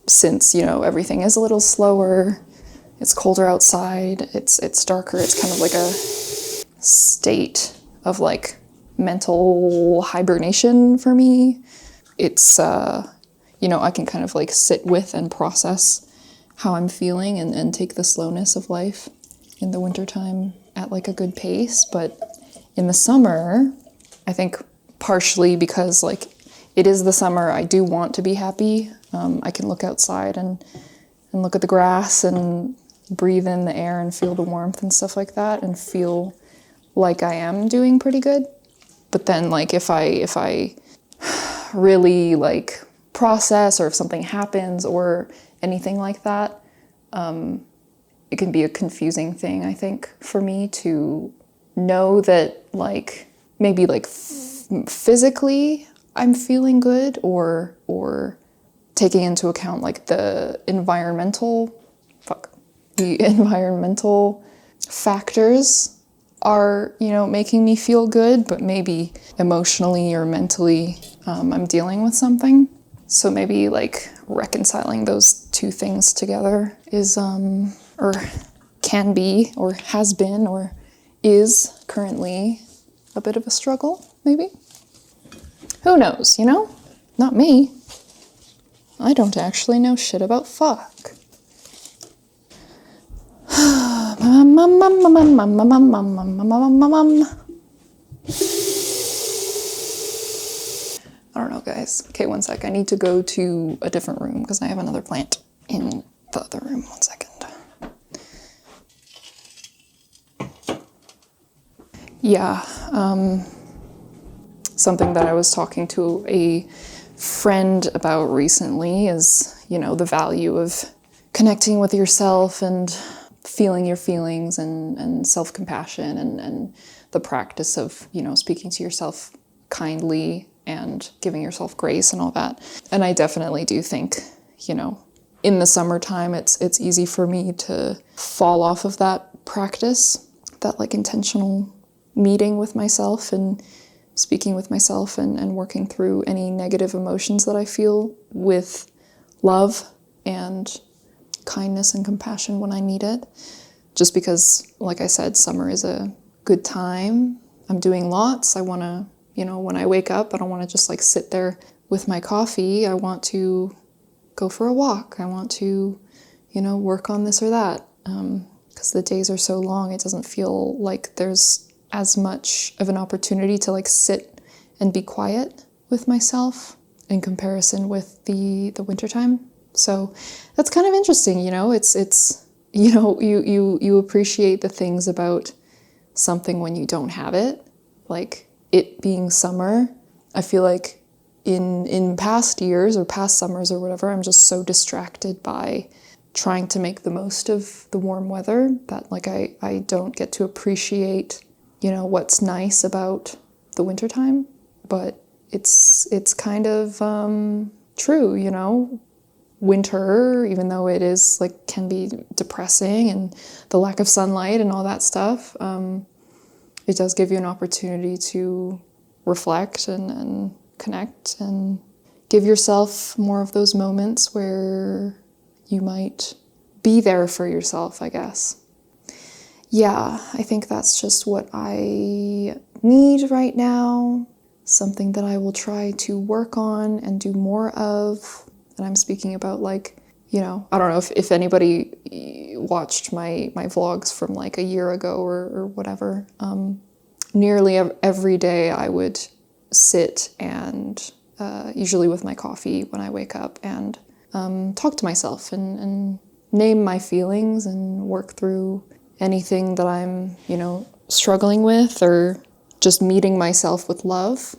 since, everything is a little slower, it's colder outside, it's darker, it's kind of like a state of like mental hibernation for me. It's, I can kind of like sit with and process how I'm feeling and take the slowness of life in the wintertime at like a good pace. But in the summer, I think partially because like it is the summer, I do want to be happy. I can look outside and look at the grass and breathe in the air and feel the warmth and stuff like that and feel like I am doing pretty good. But then like if I really like process or if something happens or anything like that, it can be a confusing thing, I think, for me to know that like maybe like physically I'm feeling good or taking into account like the environmental factors are, making me feel good, but maybe emotionally or mentally I'm dealing with something. So maybe like reconciling those two things together is, or can be, or has been, or is currently a bit of a struggle, maybe. Who knows, Not me. I don't actually know shit about fuck. I don't know, guys. Okay, one sec. I need to go to a different room because I have another plant in the other room. 1 second. Yeah, something that I was talking to a friend about recently is, the value of connecting with yourself and feeling your feelings and self-compassion and the practice of, speaking to yourself kindly and giving yourself grace and all that. And I definitely do think, in the summertime, it's easy for me to fall off of that practice, that like intentional meeting with myself and speaking with myself and working through any negative emotions that I feel with love and kindness and compassion when I need it. Just because, like I said, summer is a good time. I'm doing lots. I want to, when I wake up, I don't want to just like sit there with my coffee. I want to go for a walk. I want to, work on this or that. Because the days are so long, it doesn't feel like there's as much of an opportunity to like sit and be quiet with myself in comparison with the wintertime. So that's kind of interesting, it's you appreciate the things about something when you don't have it, like it being summer. I feel like in past years or past summers or whatever, I'm just so distracted by trying to make the most of the warm weather that like I don't get to appreciate what's nice about the wintertime. But it's kind of true, winter, even though it is like can be depressing and the lack of sunlight and all that stuff, it does give you an opportunity to reflect and connect and give yourself more of those moments where you might be there for yourself, I guess. Yeah, I think that's just what I need right now. Something that I will try to work on and do more of. And I'm speaking about like, you know, I don't know if anybody watched my vlogs from like a year ago or whatever. Nearly every day I would sit and usually with my coffee when I wake up and talk to myself and name my feelings and work through anything that I'm, you know, struggling with or just meeting myself with love.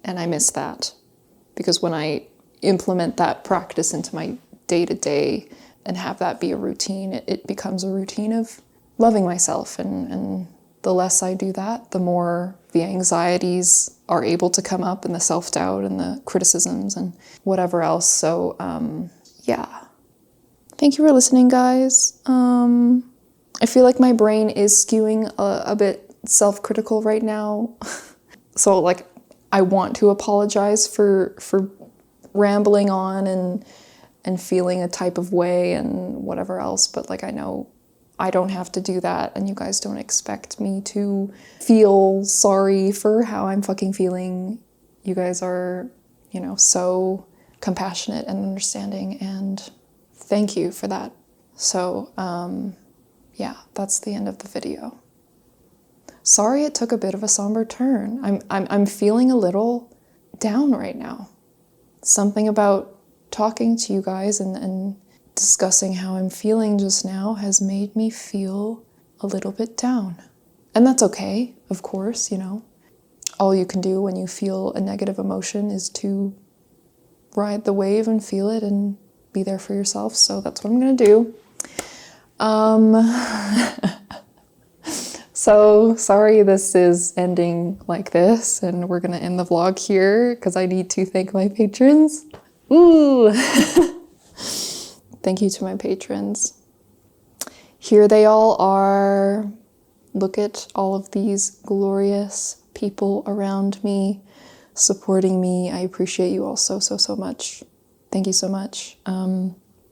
And I miss that because when I implement that practice into my day-to-day and have that be a routine, it becomes a routine of loving myself. And the less I do that, the more the anxieties are able to come up and the self-doubt and the criticisms and whatever else. So, yeah. Thank you for listening, guys. I feel like my brain is skewing a bit self-critical right now. So, like, I want to apologize for rambling on and feeling a type of way and whatever else, but like I know I don't have to do that and you guys don't expect me to feel sorry for how I'm fucking feeling. You guys are, you know, so compassionate and understanding and thank you for that. So, yeah, that's the end of the video. Sorry it took a bit of a somber turn. I'm feeling a little down right now. Something about talking to you guys and discussing how I'm feeling just now has made me feel a little bit down. And that's okay, of course, you know. All you can do when you feel a negative emotion is to ride the wave and feel it and be there for yourself. So that's what I'm gonna do. So sorry this is ending like this and we're gonna end the vlog here because I need to thank my patrons. Ooh! Thank you to my patrons. Here they all are. Look at all of these glorious people around me, supporting me. I appreciate you all so, so, so much. Thank you so much.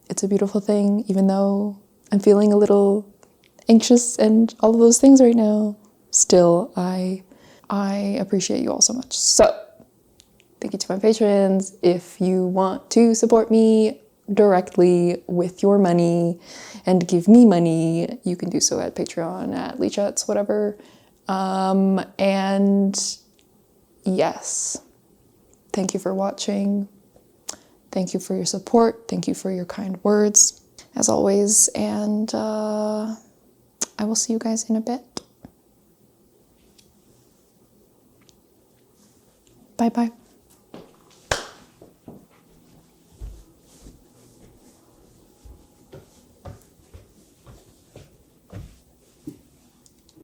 It's a beautiful thing, even though I'm feeling a little anxious and all of those things right now. Still, I appreciate you all so much. So, thank you to my patrons. If you want to support me directly with your money and give me money, you can do so at Patreon, at Leechats, whatever. And yes, thank you for watching. Thank you for your support. Thank you for your kind words, as always. And I will see you guys in a bit. Bye-bye.